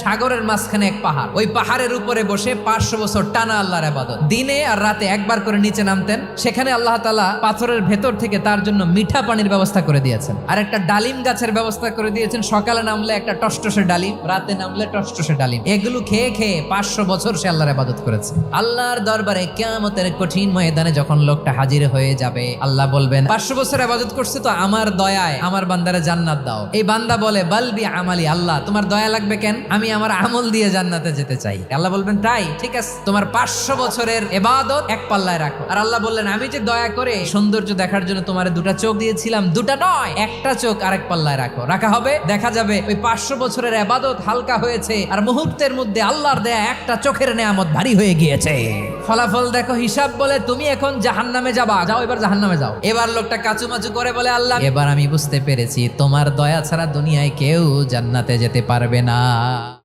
সাগরের মাঝখানে এক পাহাড়, ওই পাহাড়ের উপরে বসে 500 বছর টানা আল্লাহর ইবাদত। দিনে আর রাতে একবার করে নিচে নামতেন। সেখানে আল্লাহ তাআলা পাথরের ভেতর থেকে তার জন্য মিঠা পানির ব্যবস্থা করে দিয়েছেন, আর একটা ডালিম গাছের ব্যবস্থা করে দিয়েছেন। সকালে নামলে একটা টসটসে ডালিম, রাতে নামলে টসটসে ডালিম। এগুলো খেয়ে খেয়ে 500 বছর সে আল্লাহর ইবাদত করেছে। আল্লাহর দরবারে কিয়ামতের কঠিন ময়দানে যখন লোকটা হাজির হয়ে যাবে, আল্লাহ বলবেন 500 বছর ইবাদত করছে তো আমার দয়ায় আমার বান্দারে জান্নাত দাও। এই বান্দা বলে বালবি আমালি, আল্লাহ তোমার দয়া লাগবে কেন, আমি আমার আমল দিয়ে জান্নাতে যেতে চাই। আল্লাহ বলবেন তাই, ঠিক আছে, তোমার 500 বছরের ইবাদত এক পাল্লায় রাখো। আর আল্লাহ বললেন আমি যে দয়া করে সৌন্দর্য দেখার জন্য তোমারে 2টা চোখ দিয়েছিলাম, 2টা নয়, একটা চোখ আরেক পাল্লায় রাখো। রাখা হবে, দেখা যাবে ওই 500 বছরের ইবাদত হালকা হয়েছে, আর মুহূর্তের মধ্যে আল্লাহর দেয়া একটা চোখের নেয়ামত ভারী হয়ে গিয়েছে। ফলাফল দেখো, হিসাব বলে তুমি এখন জাহান্নামে যাবা, যাও এবার জাহান্নামে যাও। এবার লোকটা কাচুমাচু করে বলে আল্লাহ এবার আমি বুঝতে পেরেছি তোমার দয়া ছাড়া দুনিয়ায় কেউ জান্নাতে যেতে পারবে না।